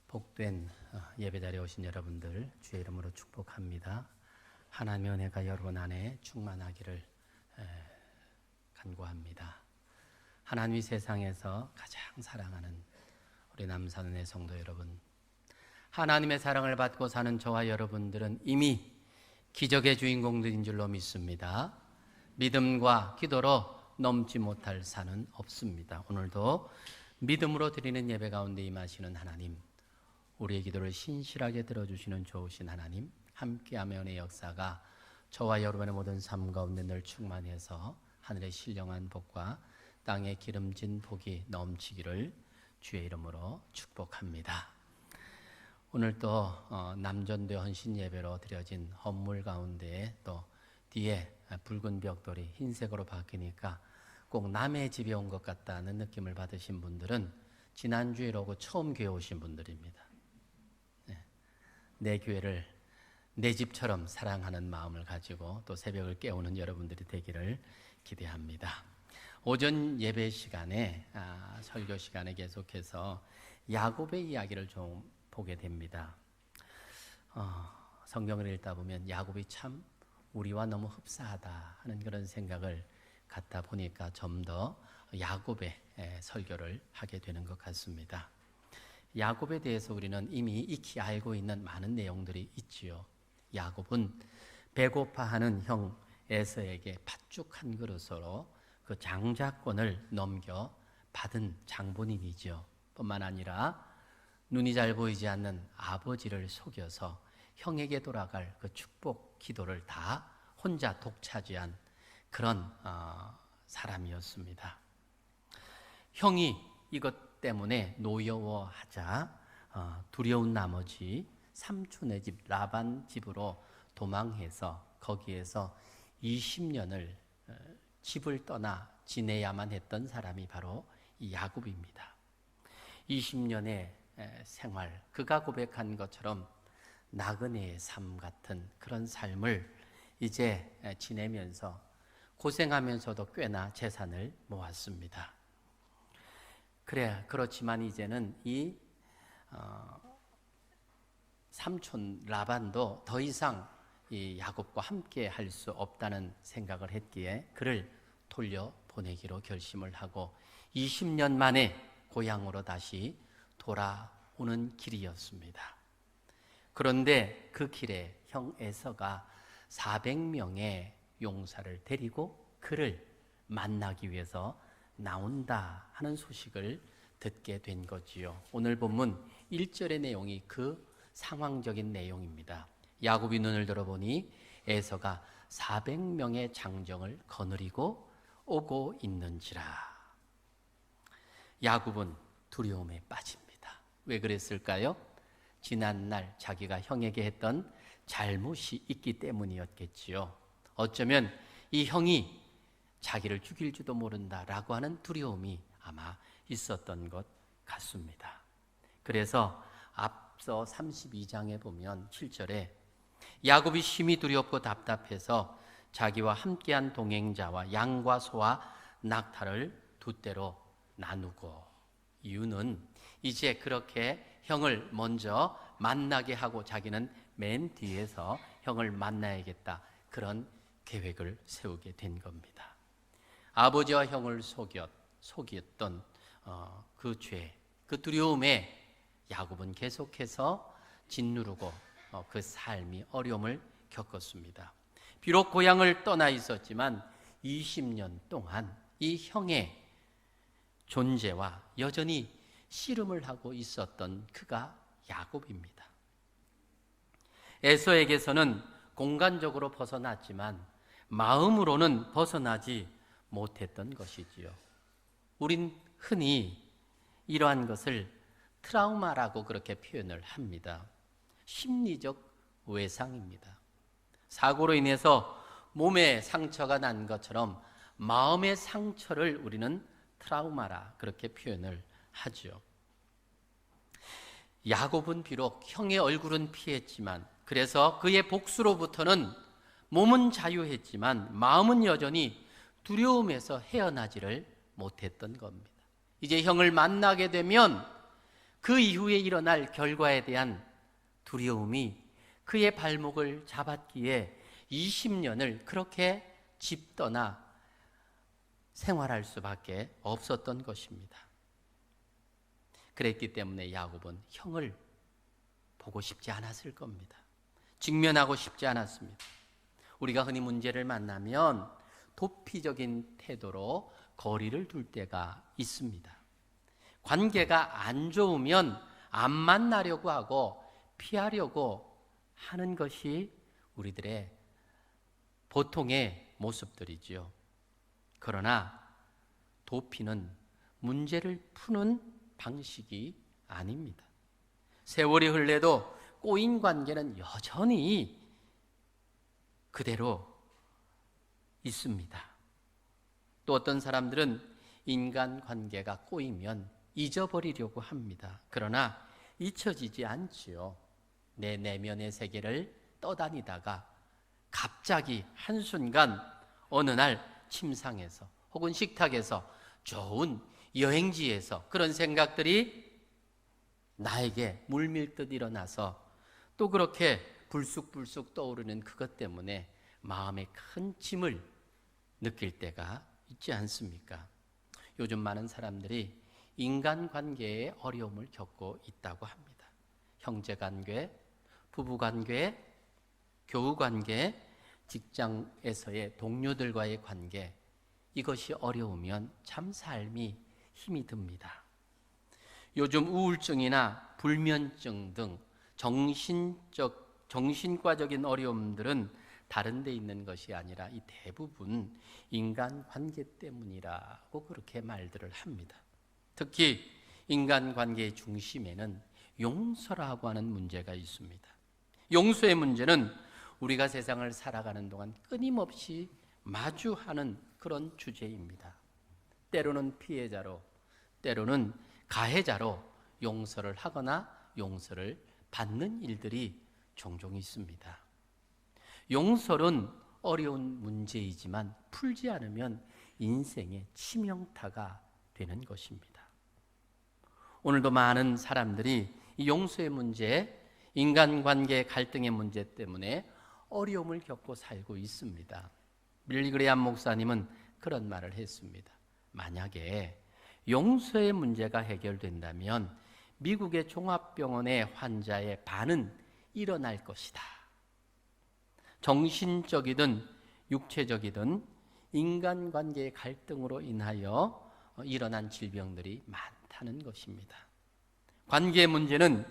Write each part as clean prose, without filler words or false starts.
복된 예배자리에 오신 여러분들 주의 이름으로 축복합니다. 하나님의 은혜가 여러분 안에 충만하기를 간구합니다. 하나님이 세상에서 가장 사랑하는 우리 남산은혜 성도 여러분, 하나님의 사랑을 받고 사는 저와 여러분들은 이미 기적의 주인공들인 줄로 믿습니다. 믿음과 기도로 넘지 못할 산은 없습니다. 오늘도 믿음으로 드리는 예배 가운데 임하시는 하나님, 우리의 기도를 신실하게 들어주시는 좋으신 하나님, 함께하며 은혜의 역사가 저와 여러분의 모든 삶 가운데 늘 충만해서 하늘의 신령한 복과 땅의 기름진 복이 넘치기를 주의 이름으로 축복합니다. 오늘 또 남전도의 헌신 예배로 드려진 헌물 가운데 또 뒤에 붉은 벽돌이 흰색으로 바뀌니까 꼭 남의 집에 온 것 같다는 느낌을 받으신 분들은 지난주에 오고 처음 교회 오신 분들입니다. 내 교회를 내 집처럼 사랑하는 마음을 가지고 또 새벽을 깨우는 여러분들이 되기를 기대합니다. 오전 예배 시간에 설교 시간에 계속해서 야곱의 이야기를 좀 보게 됩니다. 성경을 읽다 보면 야곱이 참 우리와 너무 흡사하다 하는 그런 생각을 갖다 보니까 좀 더 야곱의 설교를 하게 되는 것 같습니다. 야곱에 대해서 우리는 이미 익히 알고 있는 많은 내용들이 있지요. 야곱은 배고파하는 형 에서에게 팥죽 한 그릇으로 그 장자권을 넘겨 받은 장본인이죠. 뿐만 아니라 눈이 잘 보이지 않는 아버지를 속여서 형에게 돌아갈 그 축복 기도를 다 혼자 독차지한 그런 사람이었습니다. 형이 이것 때문에 노여워하자 두려운 나머지 삼촌의 집 라반 집으로 도망해서 거기에서 20년을 집을 떠나 지내야만 했던 사람이 바로 이 야곱입니다. 20년의 생활, 그가 고백한 것처럼 나그네의 삶 같은 그런 삶을 이제 지내면서 고생하면서도 꽤나 재산을 모았습니다. 그렇지만 이제는 이 삼촌 라반도 더 이상 이 야곱과 함께 할 수 없다는 생각을 했기에 그를 돌려보내기로 결심을 하고 20년 만에 고향으로 다시 돌아오는 길이었습니다. 그런데 그 길에 형 에서가 400명의 용사를 데리고 그를 만나기 위해서 나온다 하는 소식을 듣게 된 거지요. 오늘 본문 1절의 내용이 그 상황적인 내용입니다. 야곱이 눈을 들어보니 에서가 400명의 장정을 거느리고 오고 있는지라. 야곱은 두려움에 빠집니다. 왜 그랬을까요? 지난날 자기가 형에게 했던 잘못이 있기 때문이었겠지요. 어쩌면 이 형이 자기를 죽일지도 모른다라고 하는 두려움이 아마 있었던 것 같습니다. 그래서 앞서 32장에 보면 7절에 야곱이 심히 두렵고 답답해서 자기와 함께한 동행자와 양과 소와 낙타를 두 떼로 나누고, 이유는 이제 그렇게 형을 먼저 만나게 하고 자기는 맨 뒤에서 형을 만나야겠다, 그런 계획을 세우게 된 겁니다. 아버지와 형을 속였던 그 죄, 그 두려움에 야곱은 계속해서 짓누르고 그 삶이 어려움을 겪었습니다. 비록 고향을 떠나 있었지만 20년 동안 이 형의 존재와 여전히 씨름을 하고 있었던 그가 야곱입니다. 에서에게서는 공간적으로 벗어났지만 마음으로는 벗어나지 못했던 것이지요. 우린 흔히 이러한 것을 트라우마라고 그렇게 표현을 합니다. 심리적 외상입니다. 사고로 인해서 몸에 상처가 난 것처럼 마음의 상처를 우리는 트라우마라 그렇게 표현을 하죠. 야곱은 비록 형의 얼굴은 피했지만, 그래서 그의 복수로부터는 몸은 자유했지만 마음은 여전히 두려움에서 헤어나지를 못했던 겁니다. 이제 형을 만나게 되면 그 이후에 일어날 결과에 대한 두려움이 그의 발목을 잡았기에 20년을 그렇게 집 떠나 생활할 수밖에 없었던 것입니다. 그랬기 때문에 야곱은 형을 보고 싶지 않았을 겁니다. 직면하고 싶지 않았습니다. 우리가 흔히 문제를 만나면 도피적인 태도로 거리를 둘 때가 있습니다. 관계가 안 좋으면 안 만나려고 하고 피하려고 하는 것이 우리들의 보통의 모습들이지요. 그러나 도피는 문제를 푸는 방식이 아닙니다. 세월이 흘러도 꼬인 관계는 여전히 그대로 있습니다. 또 어떤 사람들은 인간관계가 꼬이면 잊어버리려고 합니다. 그러나 잊혀지지 않지요. 내 내면의 세계를 떠다니다가 갑자기 한순간 어느 날 침상에서 혹은 식탁에서 좋은 여행지에서 그런 생각들이 나에게 물밀듯 일어나서 또 그렇게 불쑥불쑥 떠오르는 그것 때문에 마음에 큰 짐을 느낄 때가 있지 않습니까? 요즘 많은 사람들이 인간관계에 어려움을 겪고 있다고 합니다. 형제관계, 부부관계, 교우관계, 직장에서의 동료들과의 관계, 이것이 어려우면 참 삶이 힘이 듭니다. 요즘 우울증이나 불면증 등 정신과적인 어려움들은 다른 데 있는 것이 아니라 이 대부분 인간관계 때문이라고 그렇게 말들을 합니다. 특히 인간관계의 중심에는 용서라고 하는 문제가 있습니다. 용서의 문제는 우리가 세상을 살아가는 동안 끊임없이 마주하는 그런 주제입니다. 때로는 피해자로, 때로는 가해자로 용서를 하거나 용서를 받는 일들이 종종 있습니다. 용서는 어려운 문제이지만 풀지 않으면 인생의 치명타가 되는 것입니다. 오늘도 많은 사람들이 이 용서의 문제, 인간관계 갈등의 문제 때문에 어려움을 겪고 살고 있습니다. 빌리 그레이엄 목사님은 그런 말을 했습니다. 만약에 용서의 문제가 해결된다면 미국의 종합병원의 환자의 반은 일어날 것이다. 정신적이든 육체적이든 인간관계의 갈등으로 인하여 일어난 질병들이 많다는 것입니다. 관계 문제는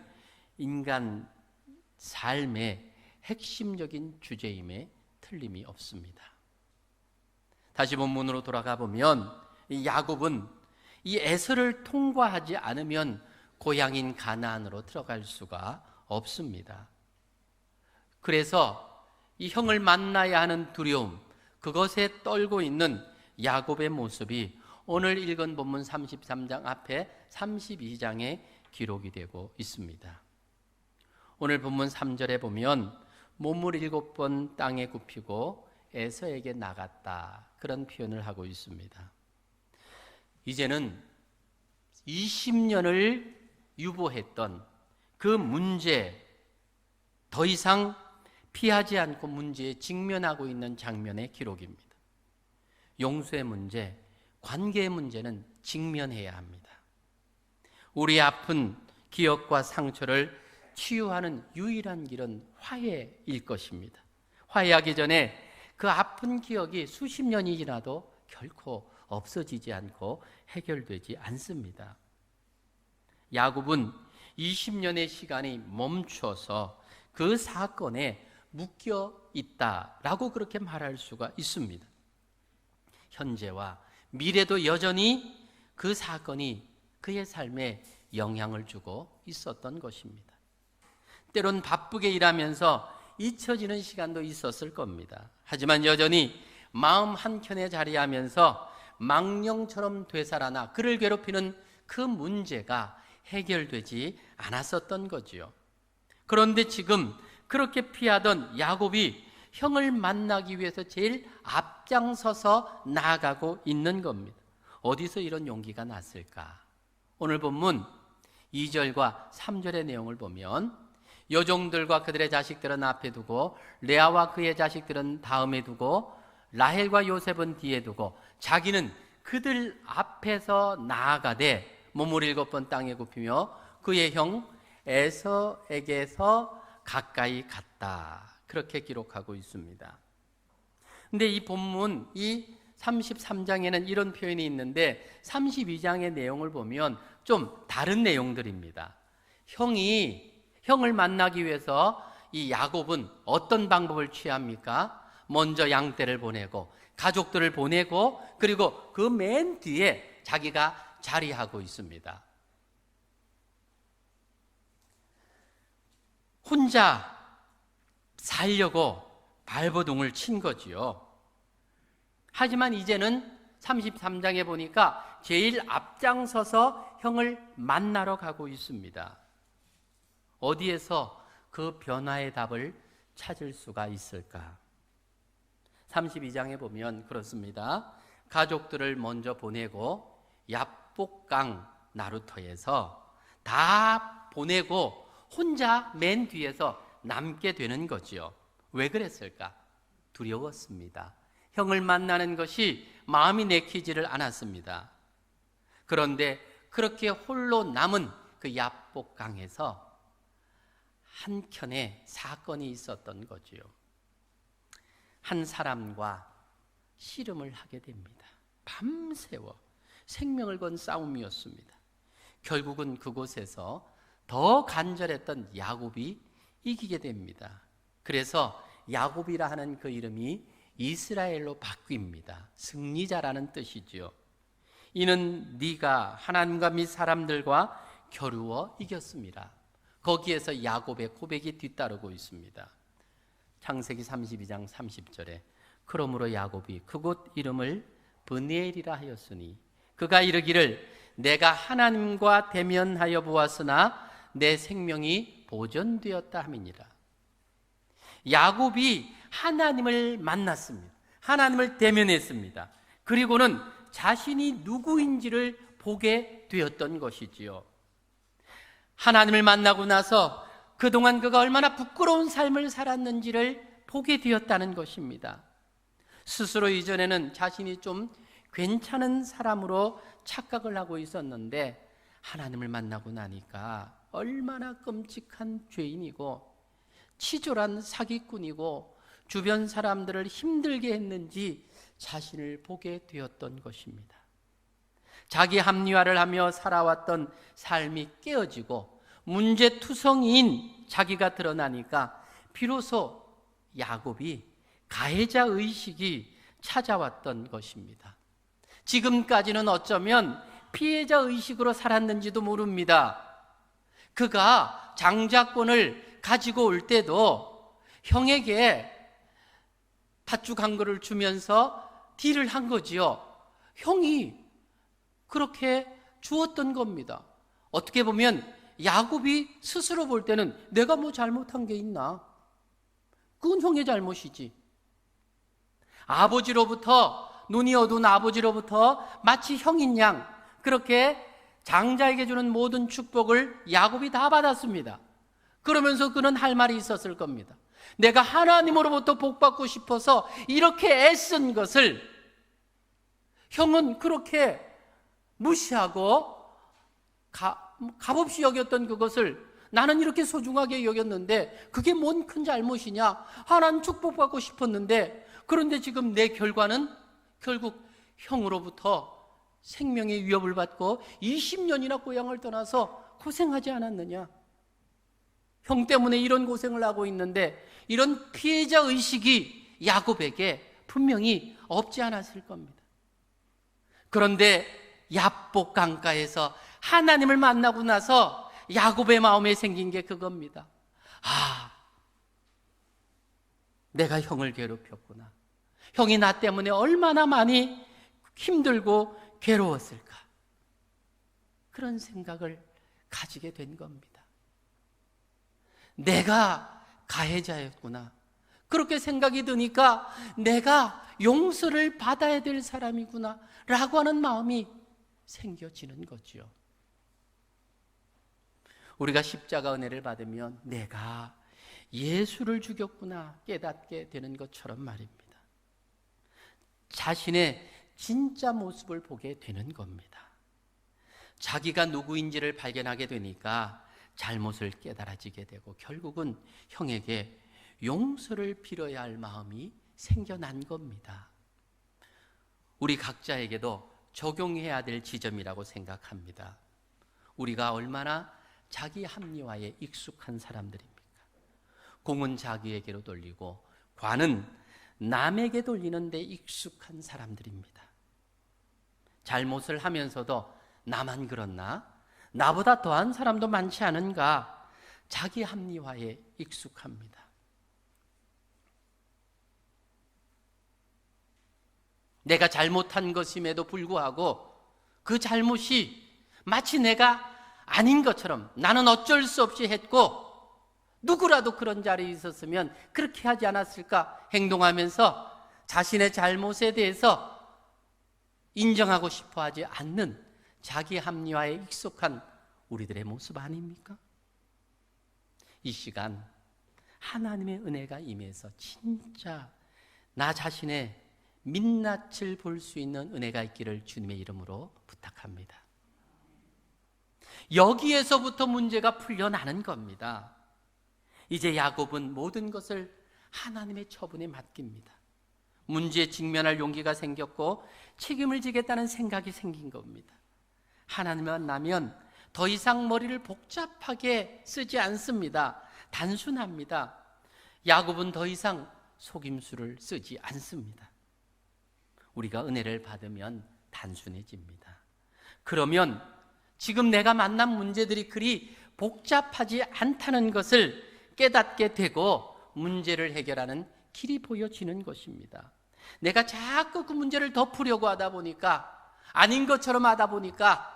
인간 삶의 핵심적인 주제임에 틀림이 없습니다. 다시 본문으로 돌아가 보면 이 야곱은 이 에서를 통과하지 않으면 고향인 가나안으로 들어갈 수가 없습니다. 그래서 이 형을 만나야 하는 두려움, 그것에 떨고 있는 야곱의 모습이 오늘 읽은 본문 33장 앞에 32장에 기록이 되고 있습니다. 오늘 본문 3절에 보면 몸을 7번 땅에 굽히고 에서에게 나갔다, 그런 표현을 하고 있습니다. 이제는 20년을 유보했던 그 문제, 더 이상 피하지 않고 문제에 직면하고 있는 장면의 기록입니다. 용서의 문제, 관계의 문제는 직면해야 합니다. 우리 아픈 기억과 상처를 치유하는 유일한 길은 화해일 것입니다. 화해하기 전에 그 아픈 기억이 수십 년이 지나도 결코 없어지지 않고 해결되지 않습니다. 야곱은 20년의 시간이 멈춰서 그 사건에 묶여 있다라고 그렇게 말할 수가 있습니다. 현재와 미래도 여전히 그 사건이 그의 삶에 영향을 주고 있었던 것입니다. 때론 바쁘게 일하면서 잊혀지는 시간도 있었을 겁니다. 하지만 여전히 마음 한켠에 자리하면서 망령처럼 되살아나 그를 괴롭히는 그 문제가 해결되지 않았었던 거지요. 그런데 지금 그렇게 피하던 야곱이 형을 만나기 위해서 제일 앞장서서 나아가고 있는 겁니다. 어디서 이런 용기가 났을까? 오늘 본문 2절과 3절의 내용을 보면 여종들과 그들의 자식들은 앞에 두고 레아와 그의 자식들은 다음에 두고 라헬과 요셉은 뒤에 두고 자기는 그들 앞에서 나아가되 몸을 7번 땅에 굽히며 그의 형 에서에게서 가까이 갔다. 그렇게 기록하고 있습니다. 근데 이 본문 이 33장에는 이런 표현이 있는데 32장의 내용을 보면 좀 다른 내용들입니다. 형을 만나기 위해서 이 야곱은 어떤 방법을 취합니까? 먼저 양떼를 보내고 가족들을 보내고 그리고 그 맨 뒤에 자기가 자리하고 있습니다. 혼자 살려고 발버둥을 친 거지요. 하지만 이제는 33장에 보니까 제일 앞장서서 형을 만나러 가고 있습니다. 어디에서 그 변화의 답을 찾을 수가 있을까? 32장에 보면 그렇습니다. 가족들을 먼저 보내고 야복강 나루터에서 다 보내고 혼자 맨 뒤에서 남게 되는 거지요. 왜 그랬을까? 두려웠습니다. 형을 만나는 것이 마음이 내키지를 않았습니다. 그런데 그렇게 홀로 남은 그 야복강에서 한켠에 사건이 있었던 거지요. 한 사람과 씨름을 하게 됩니다. 밤새워 생명을 건 싸움이었습니다. 결국은 그곳에서 더 간절했던 야곱이 이기게 됩니다. 그래서 야곱이라 하는 그 이름이 이스라엘로 바뀝니다. 승리자라는 뜻이지요. 이는 네가 하나님과 및 사람들과 겨루어 이겼습니다. 거기에서 야곱의 고백이 뒤따르고 있습니다. 창세기 32장 30절에 그러므로 야곱이 그곳 이름을 브니엘이라 하였으니 그가 이르기를 내가 하나님과 대면하여 보았으나 내 생명이 보존되었다 함이니라. 야곱이 하나님을 만났습니다. 하나님을 대면했습니다. 그리고는 자신이 누구인지를 보게 되었던 것이지요. 하나님을 만나고 나서 그동안 그가 얼마나 부끄러운 삶을 살았는지를 보게 되었다는 것입니다. 스스로 이전에는 자신이 좀 괜찮은 사람으로 착각을 하고 있었는데 하나님을 만나고 나니까 얼마나 끔찍한 죄인이고 치졸한 사기꾼이고 주변 사람들을 힘들게 했는지 자신을 보게 되었던 것입니다. 자기 합리화를 하며 살아왔던 삶이 깨어지고 문제투성이인 자기가 드러나니까 비로소 야곱이 가해자 의식이 찾아왔던 것입니다. 지금까지는 어쩌면 피해자 의식으로 살았는지도 모릅니다. 그가 장자권을 가지고 올 때도 형에게 팥죽 한 그릇을 주면서 딜을 한 거지요. 형이 그렇게 주었던 겁니다. 어떻게 보면 야곱이 스스로 볼 때는 내가 뭐 잘못한 게 있나? 그건 형의 잘못이지. 아버지로부터, 눈이 어두운 아버지로부터 마치 형인 양 그렇게 장자에게 주는 모든 축복을 야곱이 다 받았습니다. 그러면서 그는 할 말이 있었을 겁니다. 내가 하나님으로부터 복받고 싶어서 이렇게 애쓴 것을 형은 그렇게 무시하고 값없이 여겼던 그것을 나는 이렇게 소중하게 여겼는데 그게 뭔 큰 잘못이냐? 하나님 축복받고 싶었는데 그런데 지금 내 결과는 결국 형으로부터 생명의 위협을 받고 20년이나 고향을 떠나서 고생하지 않았느냐? 형 때문에 이런 고생을 하고 있는데 이런 피해자 의식이 야곱에게 분명히 없지 않았을 겁니다. 그런데 야복 강가에서 하나님을 만나고 나서 야곱의 마음에 생긴 게 그겁니다. 내가 형을 괴롭혔구나. 형이 나 때문에 얼마나 많이 힘들고 괴로웠을까. 그런 생각을 가지게 된 겁니다. 내가 가해자였구나. 그렇게 생각이 드니까 내가 용서를 받아야 될 사람이구나 라고 하는 마음이 생겨지는 거죠. 우리가 십자가 은혜를 받으면 내가 예수를 죽였구나 깨닫게 되는 것처럼 말입니다. 자신의 진짜 모습을 보게 되는 겁니다. 자기가 누구인지를 발견하게 되니까 잘못을 깨달아지게 되고 결국은 형에게 용서를 빌어야 할 마음이 생겨난 겁니다. 우리 각자에게도 적용해야 될 지점이라고 생각합니다. 우리가 얼마나 자기 합리화에 익숙한 사람들입니까? 공은 자기에게로 돌리고 관은 남에게 돌리는 데 익숙한 사람들입니다. 잘못을 하면서도 나만 그렇나? 나보다 더한 사람도 많지 않은가? 자기 합리화에 익숙합니다. 내가 잘못한 것임에도 불구하고 그 잘못이 마치 내가 아닌 것처럼 나는 어쩔 수 없이 했고 누구라도 그런 자리에 있었으면 그렇게 하지 않았을까 행동하면서 자신의 잘못에 대해서 인정하고 싶어 하지 않는 자기 합리화에 익숙한 우리들의 모습 아닙니까? 이 시간 하나님의 은혜가 임해서 진짜 나 자신의 민낯을 볼 수 있는 은혜가 있기를 주님의 이름으로 부탁합니다. 여기에서부터 문제가 풀려나는 겁니다. 이제 야곱은 모든 것을 하나님의 처분에 맡깁니다. 문제에 직면할 용기가 생겼고 책임을 지겠다는 생각이 생긴 겁니다. 하나님을 만나면 더 이상 머리를 복잡하게 쓰지 않습니다. 단순합니다. 야곱은 더 이상 속임수를 쓰지 않습니다. 우리가 은혜를 받으면 단순해집니다. 그러면 지금 내가 만난 문제들이 그리 복잡하지 않다는 것을 깨닫게 되고 문제를 해결하는 길이 보여지는 것입니다. 내가 자꾸 그 문제를 덮으려고 하다 보니까 아닌 것처럼 하다 보니까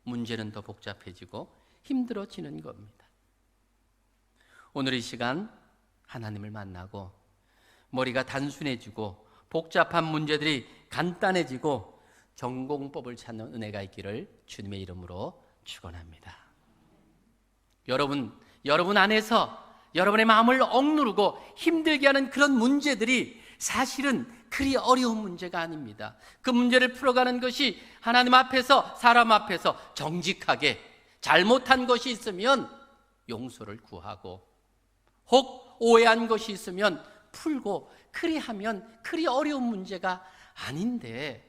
문제는 더 복잡해지고 힘들어지는 겁니다. 오늘 이 시간 하나님을 만나고 머리가 단순해지고 복잡한 문제들이 간단해지고 전공법을 찾는 은혜가 있기를 주님의 이름으로 축원합니다. 여러분 안에서 여러분의 마음을 억누르고 힘들게 하는 그런 문제들이 사실은 그리 어려운 문제가 아닙니다. 그 문제를 풀어가는 것이 하나님 앞에서 사람 앞에서 정직하게 잘못한 것이 있으면 용서를 구하고 혹 오해한 것이 있으면 풀고 그리하면 그리 어려운 문제가 아닌데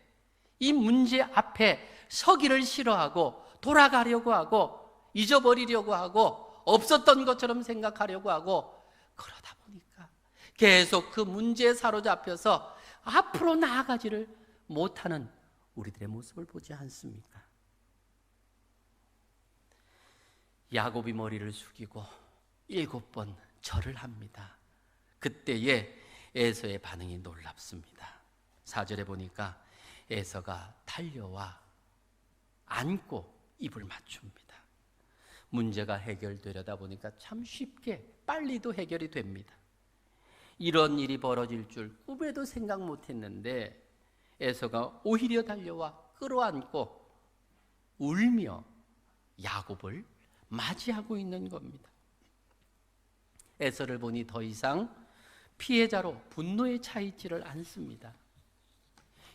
이 문제 앞에 서기를 싫어하고 돌아가려고 하고 잊어버리려고 하고 없었던 것처럼 생각하려고 하고 그러다 보니까 계속 그 문제에 사로잡혀서 앞으로 나아가지를 못하는 우리들의 모습을 보지 않습니까? 야곱이 머리를 숙이고 7번 절을 합니다. 그때에 에서의 반응이 놀랍습니다. 4절에 보니까 에서가 달려와 안고 입을 맞춥니다. 문제가 해결되려다 보니까 참 쉽게 빨리도 해결이 됩니다. 이런 일이 벌어질 줄 꿈에도 생각 못했는데 에서가 오히려 달려와 끌어안고 울며 야곱을 맞이하고 있는 겁니다. 에서를 보니 더 이상 피해자로 분노에 차 있지를 않습니다.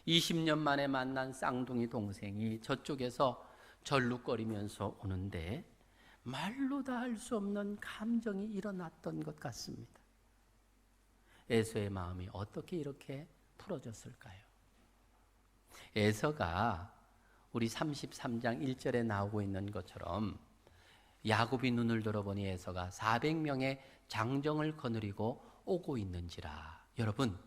20년 만에 만난 쌍둥이 동생이 저쪽에서 절룩거리면서 오는데 말로 다 할 수 없는 감정이 일어났던 것 같습니다. 에서의 마음이 어떻게 이렇게 풀어졌을까요? 에서가 우리 33장 1절에 나오고 있는 것처럼 야곱이 눈을 들어보니 에서가 400명의 장정을 거느리고 오고 있는지라. 여러분,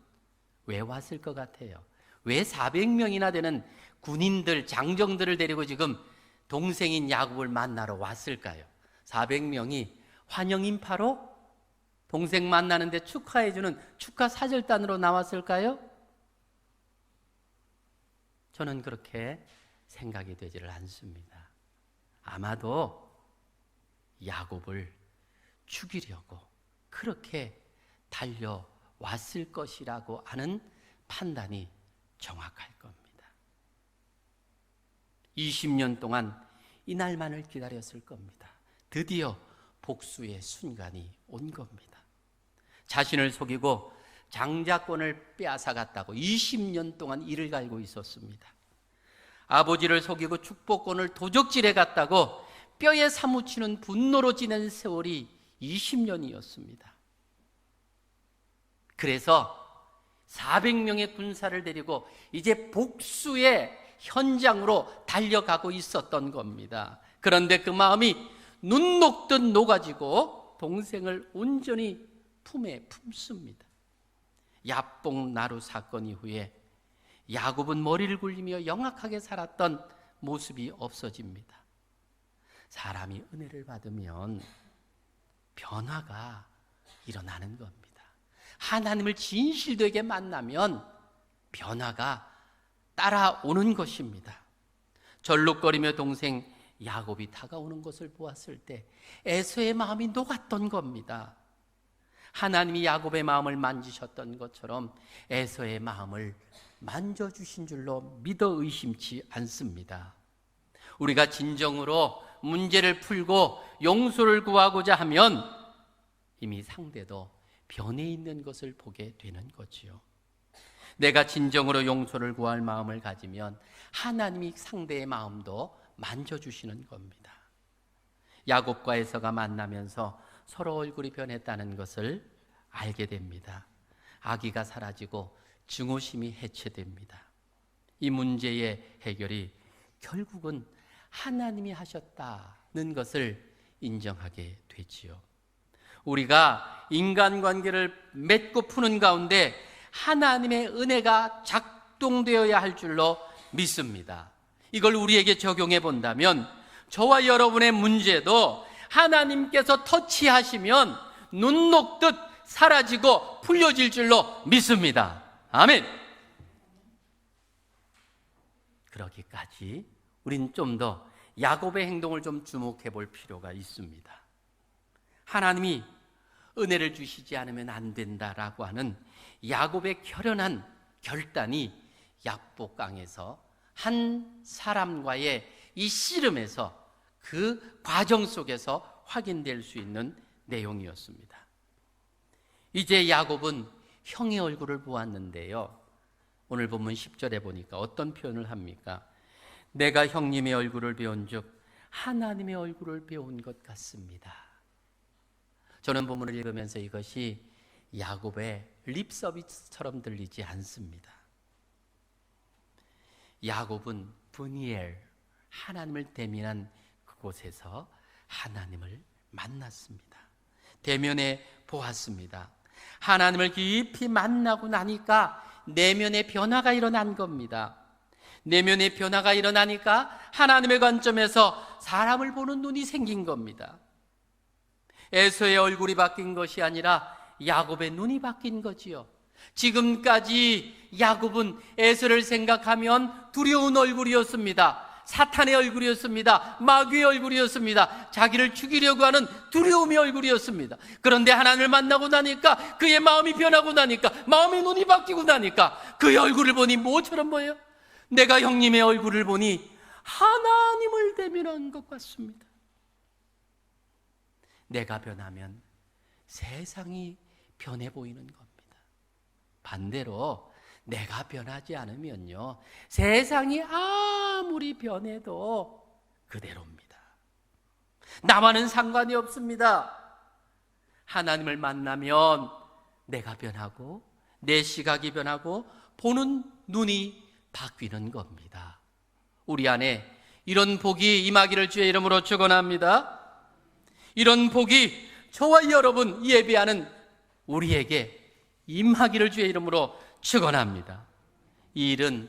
왜 왔을 것 같아요? 왜 400명이나 되는 군인들, 장정들을 데리고 지금 동생인 야곱을 만나러 왔을까요? 400명이 환영 인파로 동생 만나는데 축하해주는 축하 사절단으로 나왔을까요? 저는 그렇게 생각이 되지를 않습니다. 아마도 야곱을 죽이려고 그렇게 달려왔을 것이라고 하는 판단이 정확할 겁니다. 20년 동안 이날만을 기다렸을 겁니다. 드디어 복수의 순간이 온 겁니다. 자신을 속이고 장자권을 빼앗아갔다고 20년 동안 이를 갈고 있었습니다. 아버지를 속이고 축복권을 도적질해 갔다고 뼈에 사무치는 분노로 지낸 세월이 20년이었습니다. 그래서 400명의 군사를 데리고 이제 복수의 현장으로 달려가고 있었던 겁니다. 그런데 그 마음이 눈 녹듯 녹아지고 동생을 온전히 품에 품습니다. 야복 나루 사건 이후에 야곱은 머리를 굴리며 영악하게 살았던 모습이 없어집니다. 사람이 은혜를 받으면 변화가 일어나는 겁니다. 하나님을 진실되게 만나면 변화가 따라오는 것입니다. 절룩거리며 동생 야곱이 다가오는 것을 보았을 때 에서의 마음이 녹았던 겁니다. 하나님이 야곱의 마음을 만지셨던 것처럼 에서의 마음을 만져주신 줄로 믿어 의심치 않습니다. 우리가 진정으로 문제를 풀고 용서를 구하고자 하면 이미 상대도 변해 있는 것을 보게 되는 거지요. 내가 진정으로 용서를 구할 마음을 가지면 하나님이 상대의 마음도 만져주시는 겁니다. 야곱과 에서가 만나면서 서로 얼굴이 변했다는 것을 알게 됩니다. 악의가 사라지고 증오심이 해체됩니다. 이 문제의 해결이 결국은 하나님이 하셨다는 것을 인정하게 되지요. 우리가 인간관계를 맺고 푸는 가운데 하나님의 은혜가 작동되어야 할 줄로 믿습니다. 이걸 우리에게 적용해 본다면 저와 여러분의 문제도 하나님께서 터치하시면 눈 녹듯 사라지고 풀려질 줄로 믿습니다. 아멘. 그러기까지 우린 좀 더 야곱의 행동을 좀 주목해 볼 필요가 있습니다. 하나님이 은혜를 주시지 않으면 안 된다라고 하는 야곱의 결연한 결단이 야복강에서 한 사람과의 이 씨름에서 그 과정 속에서 확인될 수 있는 내용이었습니다. 이제 야곱은 형의 얼굴을 보았는데요, 오늘 본문 10절에 보니까 어떤 표현을 합니까? 내가 형님의 얼굴을 배운즉 하나님의 얼굴을 배운 것 같습니다. 저는 본문을 읽으면서 이것이 야곱의 립 서비스처럼 들리지 않습니다. 야곱은 브니엘, 하나님을 대면한 그곳에서 하나님을 만났습니다. 대면에 보았습니다. 하나님을 깊이 만나고 나니까 내면의 변화가 일어난 겁니다. 내면의 변화가 일어나니까 하나님의 관점에서 사람을 보는 눈이 생긴 겁니다. 에서의 얼굴이 바뀐 것이 아니라 야곱의 눈이 바뀐 거지요. 지금까지 야곱은 에서를 생각하면 두려운 얼굴이었습니다. 사탄의 얼굴이었습니다. 마귀의 얼굴이었습니다. 자기를 죽이려고 하는 두려움의 얼굴이었습니다. 그런데 하나님을 만나고 나니까, 그의 마음이 변하고 나니까, 마음의 눈이 바뀌고 나니까 그의 얼굴을 보니 뭐처럼 보여요? 내가 형님의 얼굴을 보니 하나님을 대면한 것 같습니다. 내가 변하면 세상이 변해 보이는 겁니다. 반대로 내가 변하지 않으면요, 세상이 아무리 변해도 그대로입니다. 나와는 상관이 없습니다. 하나님을 만나면 내가 변하고 내 시각이 변하고 보는 눈이 바뀌는 겁니다. 우리 안에 이런 복이 임하기를 주의 이름으로 축원합니다. 이런 복이 저와 여러분 예배하는 우리에게 임하기를 주의 이름으로 축원합니다. 이 일은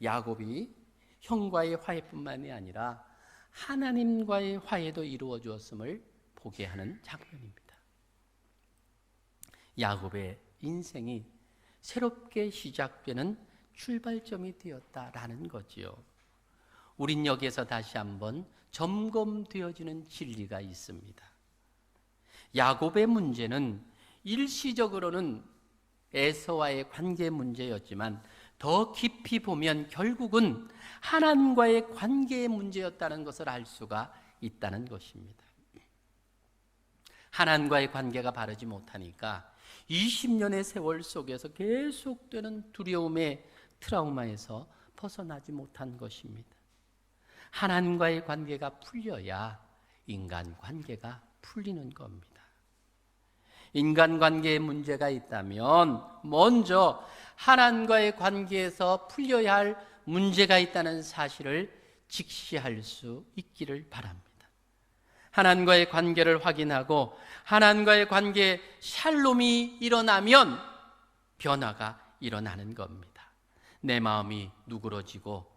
야곱이 형과의 화해뿐만이 아니라 하나님과의 화해도 이루어 주었음을 보게 하는 장면입니다. 야곱의 인생이 새롭게 시작되는 출발점이 되었다라는 거지요. 우린 여기에서 다시 한번 점검되어지는 진리가 있습니다. 야곱의 문제는 일시적으로는 에서와의 관계 문제였지만 더 깊이 보면 결국은 하나님과의 관계의 문제였다는 것을 알 수가 있다는 것입니다. 하나님과의 관계가 바르지 못하니까 20년의 세월 속에서 계속되는 두려움의 트라우마에서 벗어나지 못한 것입니다. 하나님과의 관계가 풀려야 인간 관계가 풀리는 겁니다. 인간관계에 문제가 있다면 먼저 하나님과의 관계에서 풀려야 할 문제가 있다는 사실을 직시할 수 있기를 바랍니다. 하나님과의 관계를 확인하고 하나님과의 관계에 샬롬이 일어나면 변화가 일어나는 겁니다. 내 마음이 누그러지고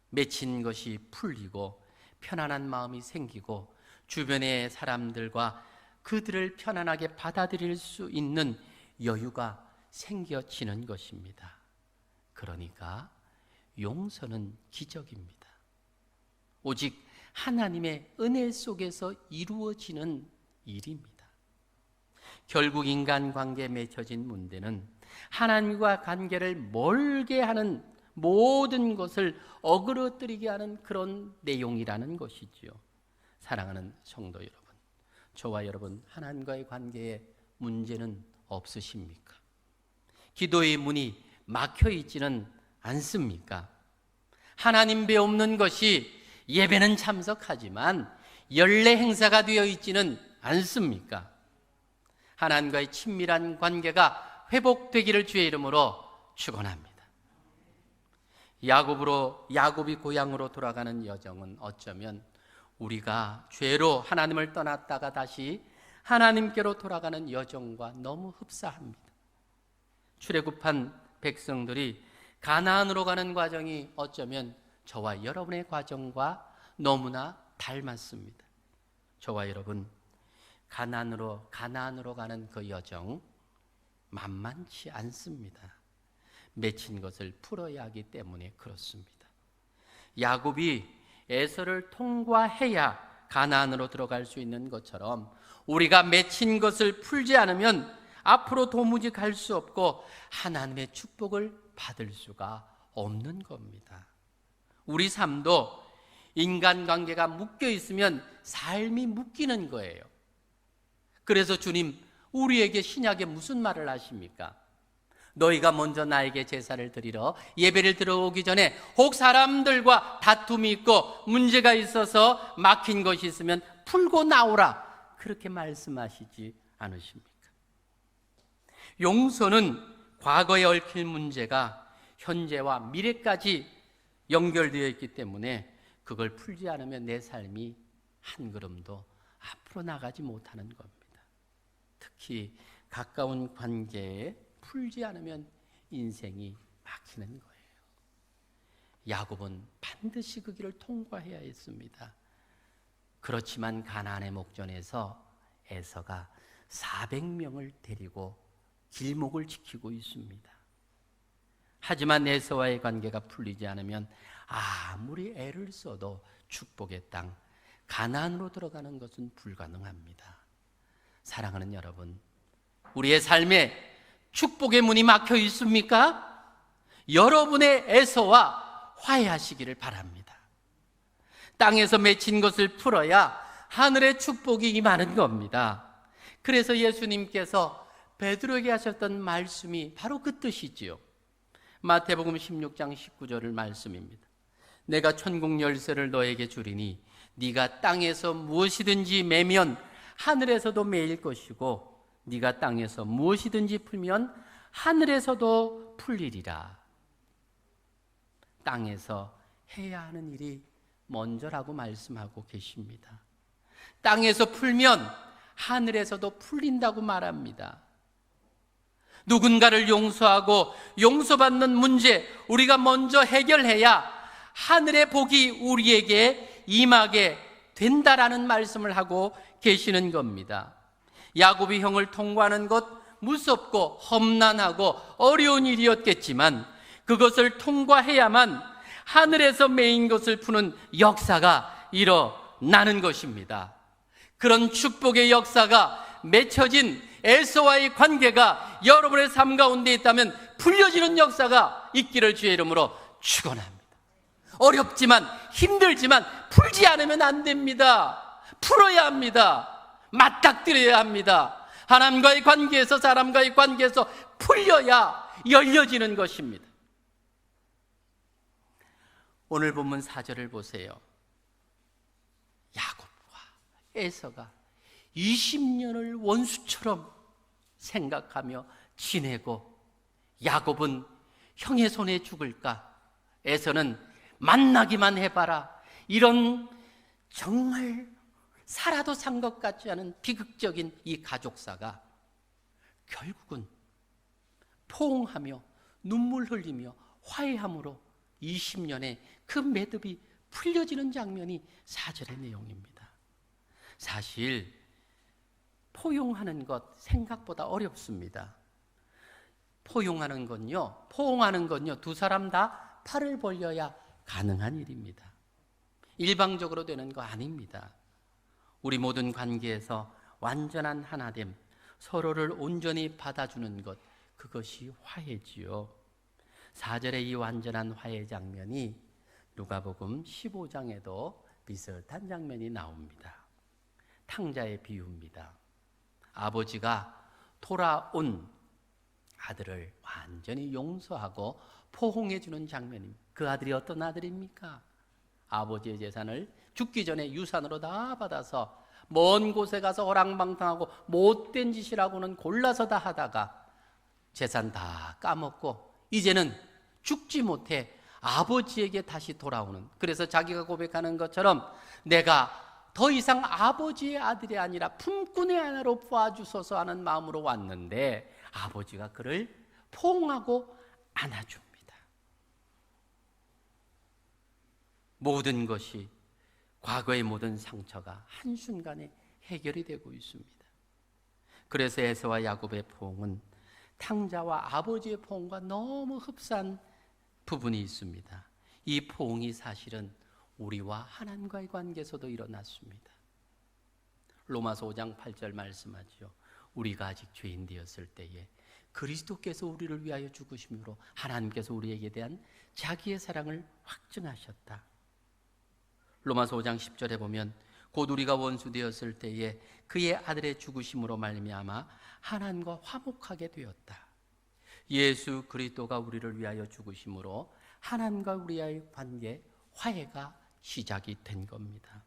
맺힌 것이 풀리고 편안한 마음이 생기고 주변의 사람들과 그들을 편안하게 받아들일 수 있는 여유가 생겨지는 것입니다. 그러니까 용서는 기적입니다. 오직 하나님의 은혜 속에서 이루어지는 일입니다. 결국 인간관계에 맺혀진 문제는 하나님과 관계를 멀게 하는 모든 것을 어그러뜨리게 하는 그런 내용이라는 것이지요. 사랑하는 성도 여러분, 저와 여러분 하나님과의 관계에 문제는 없으십니까? 기도의 문이 막혀 있지는 않습니까? 하나님 배 없는 것이 예배는 참석하지만 연례 행사가 되어 있지는 않습니까? 하나님과의 친밀한 관계가 회복되기를 주의 이름으로 축원합니다. 야곱이 고향으로 돌아가는 여정은 어쩌면 우리가 죄로 하나님을 떠났다가 다시 하나님께로 돌아가는 여정과 너무 흡사합니다. 출애굽한 백성들이 가나안으로 가는 과정이 어쩌면 저와 여러분의 과정과 너무나 닮았습니다. 저와 여러분 가나안으로 가는 그 여정 만만치 않습니다. 맺힌 것을 풀어야 하기 때문에 그렇습니다. 야곱이 에서를 통과해야 가나안으로 들어갈 수 있는 것처럼 우리가 맺힌 것을 풀지 않으면 앞으로 도무지 갈 수 없고 하나님의 축복을 받을 수가 없는 겁니다. 우리 삶도 인간관계가 묶여 있으면 삶이 묶이는 거예요. 그래서 주님, 우리에게 신약에 무슨 말을 하십니까? 너희가 먼저 나에게 제사를 드리러 예배를 들어오기 전에 혹 사람들과 다툼이 있고 문제가 있어서 막힌 것이 있으면 풀고 나오라, 그렇게 말씀하시지 않으십니까? 용서는 과거에 얽힌 문제가 현재와 미래까지 연결되어 있기 때문에 그걸 풀지 않으면 내 삶이 한 걸음도 앞으로 나가지 못하는 겁니다. 특히 가까운 관계에 풀지 않으면 인생이 막히는 거예요. 야곱은 반드시 그 길을 통과해야 했습니다. 그렇지만 가나안의 목전에서 에서가 400명을 데리고 길목을 지키고 있습니다. 하지만 에서와의 관계가 풀리지 않으면 아무리 애를 써도 축복의 땅 가나안으로 들어가는 것은 불가능합니다. 사랑하는 여러분, 우리의 삶에 축복의 문이 막혀 있습니까? 여러분의 에서와 화해하시기를 바랍니다. 땅에서 맺힌 것을 풀어야 하늘의 축복이 임하는 겁니다. 그래서 예수님께서 베드로에게 하셨던 말씀이 바로 그 뜻이지요. 마태복음 16장 19절의 말씀입니다. 내가 천국 열쇠를 너에게 주리니 네가 땅에서 무엇이든지 매면 하늘에서도 매일 것이고 네가 땅에서 무엇이든지 풀면 하늘에서도 풀리리라. 땅에서 해야 하는 일이 먼저라고 말씀하고 계십니다. 땅에서 풀면 하늘에서도 풀린다고 말합니다. 누군가를 용서하고 용서받는 문제 우리가 먼저 해결해야 하늘의 복이 우리에게 임하게 된다라는 말씀을 하고 계시는 겁니다. 야곱이 형을 통과하는 것 무섭고 험난하고 어려운 일이었겠지만 그것을 통과해야만 하늘에서 메인 것을 푸는 역사가 일어나는 것입니다. 그런 축복의 역사가 맺혀진 에서와의 관계가 여러분의 삶 가운데 있다면 풀려지는 역사가 자가 있기를 주의 이름으로 축원합니다. 어렵지만 힘들지만 풀지 않으면 안 됩니다. 풀어야 합니다. 맞닥뜨려야 합니다. 하나님과의 관계에서, 사람과의 관계에서 풀려야 열려지는 것입니다. 오늘 본문 4절을 보세요. 야곱과 에서가 20년을 원수처럼 생각하며 지내고, 야곱은 형의 손에 죽을까, 에서는 만나기만 해봐라, 이런 정말 살아도 산 것 같지 않은 비극적인 이 가족사가 결국은 포옹하며 눈물 흘리며 화해함으로 20년의 그 매듭이 풀려지는 장면이 4절의 내용입니다. 사실 포용하는 것 생각보다 어렵습니다. 포용하는 건요, 포옹하는 건요, 두 사람 다 팔을 벌려야 가능한 일입니다. 일방적으로 되는 거 아닙니다. 우리 모든 관계에서 완전한 하나됨, 서로를 온전히 받아주는 것, 그것이 화해지요. 4절의 이 완전한 화해 장면이 누가복음 15장에도 비슷한 장면이 나옵니다. 탕자의 비유입니다. 아버지가 돌아온 아들을 완전히 용서하고 포옹해 주는 장면입니다. 그 아들이 어떤 아들입니까? 아버지의 재산을 죽기 전에 유산으로 다 받아서 먼 곳에 가서 허랑방탕하고 못된 짓이라고는 골라서 다 하다가 재산 다 까먹고 이제는 죽지 못해 아버지에게 다시 돌아오는, 그래서 자기가 고백하는 것처럼 내가 더 이상 아버지의 아들이 아니라 품꾼의 하나로 봐주소서 하는 마음으로 왔는데 아버지가 그를 포옹하고 안아줍니다. 모든 것이, 과거의 모든 상처가 한순간에 해결이 되고 있습니다. 그래서 에서와 야곱의 포옹은 탕자와 아버지의 포옹과 너무 흡사한 부분이 있습니다. 이 포옹이 사실은 우리와 하나님과의 관계에서도 일어났습니다. 로마서 5장 8절 말씀하죠. 우리가 아직 죄인 되었을 때에 그리스도께서 우리를 위하여 죽으심으로 하나님께서 우리에게 대한 자기의 사랑을 확증하셨다. 로마서 5장 10절에 보면 곧 우리가 원수 되었을 때에 그의 아들의 죽으심으로 말미암아 하나님과 화목하게 되었다. 예수 그리스도가 우리를 위하여 죽으심으로 하나님과 우리의 관계, 화해가 시작이 된 겁니다.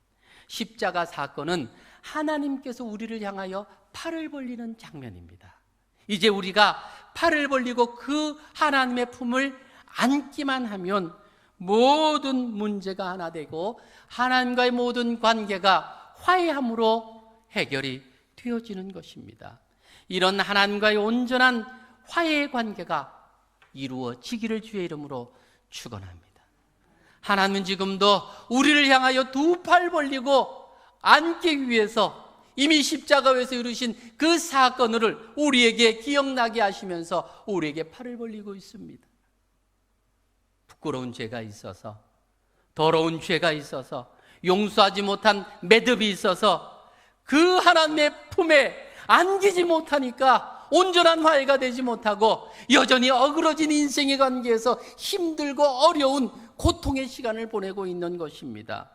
십자가 사건은 하나님께서 우리를 향하여 팔을 벌리는 장면입니다. 이제 우리가 팔을 벌리고 그 하나님의 품을 안기만 하면 모든 문제가 하나 되고 하나님과의 모든 관계가 화해함으로 해결이 되어지는 것입니다. 이런 하나님과의 온전한 화해의 관계가 이루어지기를 주의 이름으로 축원합니다. 하나님은 지금도 우리를 향하여 두 팔 벌리고 안기 위해서 이미 십자가에서 이루신 그 사건을 우리에게 기억나게 하시면서 우리에게 팔을 벌리고 있습니다. 부끄러운 죄가 있어서, 더러운 죄가 있어서, 용서하지 못한 매듭이 있어서 그 하나님의 품에 안기지 못하니까 온전한 화해가 되지 못하고 여전히 어그러진 인생의 관계에서 힘들고 어려운 고통의 시간을 보내고 있는 것입니다.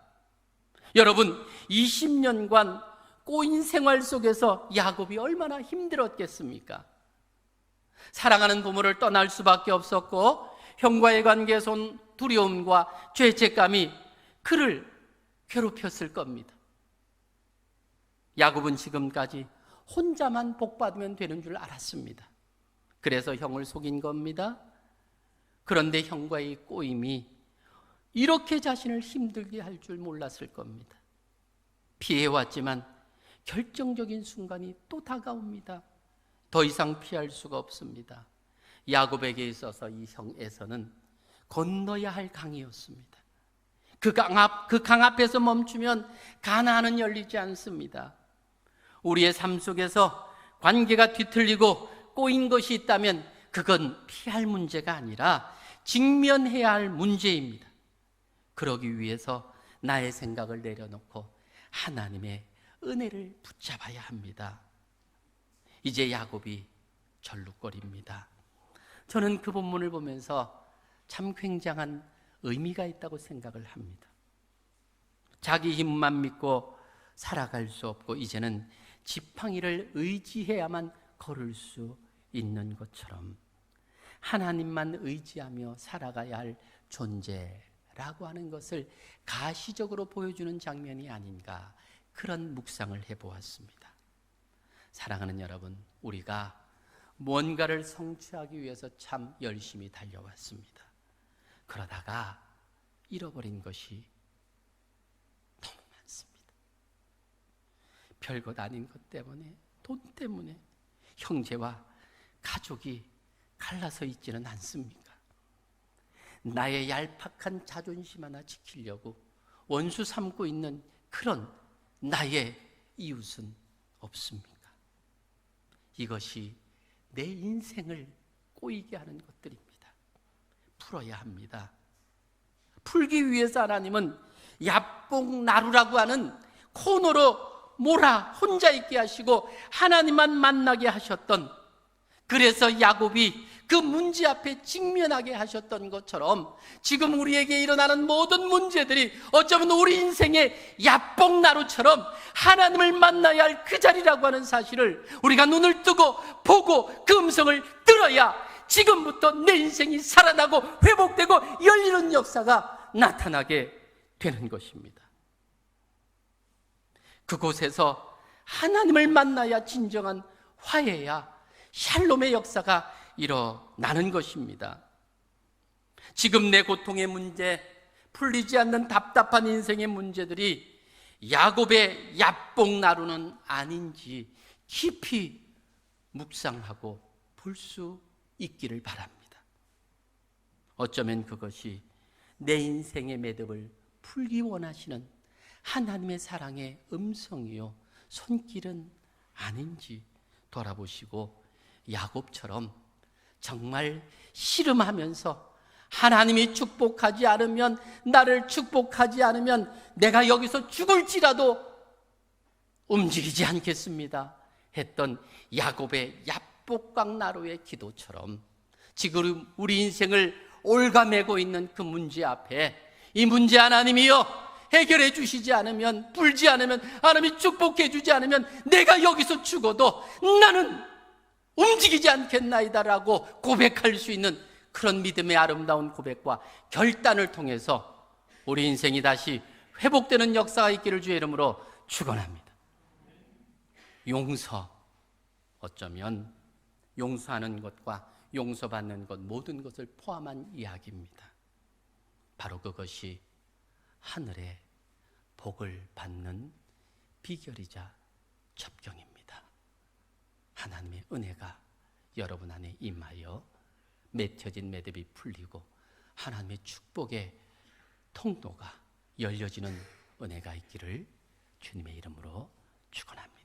여러분, 20년간 꼬인 생활 속에서 야곱이 얼마나 힘들었겠습니까? 사랑하는 부모를 떠날 수밖에 없었고 형과의 관계에서 온 두려움과 죄책감이 그를 괴롭혔을 겁니다. 야곱은 지금까지 혼자만 복받으면 되는 줄 알았습니다. 그래서 형을 속인 겁니다. 그런데 형과의 꼬임이 이렇게 자신을 힘들게 할 줄 몰랐을 겁니다. 피해왔지만 결정적인 순간이 또 다가옵니다. 더 이상 피할 수가 없습니다. 야곱에게 있어서 이 형 에서는 건너야 할 강이었습니다. 그 강 앞에서 멈추면 가나안은 열리지 않습니다. 우리의 삶 속에서 관계가 뒤틀리고 꼬인 것이 있다면 그건 피할 문제가 아니라 직면해야 할 문제입니다. 그러기 위해서 나의 생각을 내려놓고 하나님의 은혜를 붙잡아야 합니다. 이제 야곱이 절룩거립니다. 저는 그 본문을 보면서 참 굉장한 의미가 있다고 생각을 합니다. 자기 힘만 믿고 살아갈 수 없고 이제는 지팡이를 의지해야만 걸을 수 있는 것처럼 하나님만 의지하며 살아가야 할 존재라고 하는 것을 가시적으로 보여주는 장면이 아닌가, 그런 묵상을 해보았습니다. 사랑하는 여러분, 우리가 뭔가를 성취하기 위해서 참 열심히 달려왔습니다. 그러다가 잃어버린 것이 너무 많습니다. 별것 아닌 것 때문에, 돈 때문에 형제와 가족이 갈라서 있지는 않습니까? 나의 얄팍한 자존심 하나 지키려고 원수 삼고 있는 그런 나의 이웃은 없습니까? 이것이 내 인생을 꼬이게 하는 것들입니다. 풀어야 합니다. 풀기 위해서 하나님은 야뽕나루라고 하는 코너로 몰아 혼자 있게 하시고 하나님만 만나게 하셨던, 그래서 야곱이 그 문제 앞에 직면하게 하셨던 것처럼 지금 우리에게 일어나는 모든 문제들이 어쩌면 우리 인생의 야뽕나루처럼 하나님을 만나야 할 그 자리라고 하는 사실을 우리가 눈을 뜨고 보고 그 음성을 들어야 지금부터 내 인생이 살아나고 회복되고 열리는 역사가 나타나게 되는 것입니다. 그곳에서 하나님을 만나야 진정한 화해야 샬롬의 역사가 일어나는 것입니다. 지금 내 고통의 문제, 풀리지 않는 답답한 인생의 문제들이 야곱의 야뽕나루는 아닌지 깊이 묵상하고 볼 수 있기를 바랍니다. 어쩌면 그것이 내 인생의 매듭을 풀기 원하시는 하나님의 사랑의 음성이요 손길은 아닌지 돌아보시고 야곱처럼 정말 씨름하면서 하나님이 축복하지 않으면, 나를 축복하지 않으면 내가 여기서 죽을지라도 움직이지 않겠습니다 했던 야곱의 야복강나루의 기도처럼 지금 우리 인생을 올가매고 있는 그 문제 앞에 이 문제 하나님이여 해결해 주시지 않으면, 풀지 않으면, 하나님이 축복해 주지 않으면 내가 여기서 죽어도 나는 움직이지 않겠나이다라고 고백할 수 있는 그런 믿음의 아름다운 고백과 결단을 통해서 우리 인생이 다시 회복되는 역사가 있기를 주의 이름으로 축원합니다. 용서, 어쩌면 용서하는 것과 용서받는 것, 모든 것을 포함한 이야기입니다. 바로 그것이 하늘의 복을 받는 비결이자 접경입니다. 하나님의 은혜가 여러분 안에 임하여 맺혀진 매듭이 풀리고 하나님의 축복의 통로가 열려지는 은혜가 있기를 주님의 이름으로 축원합니다.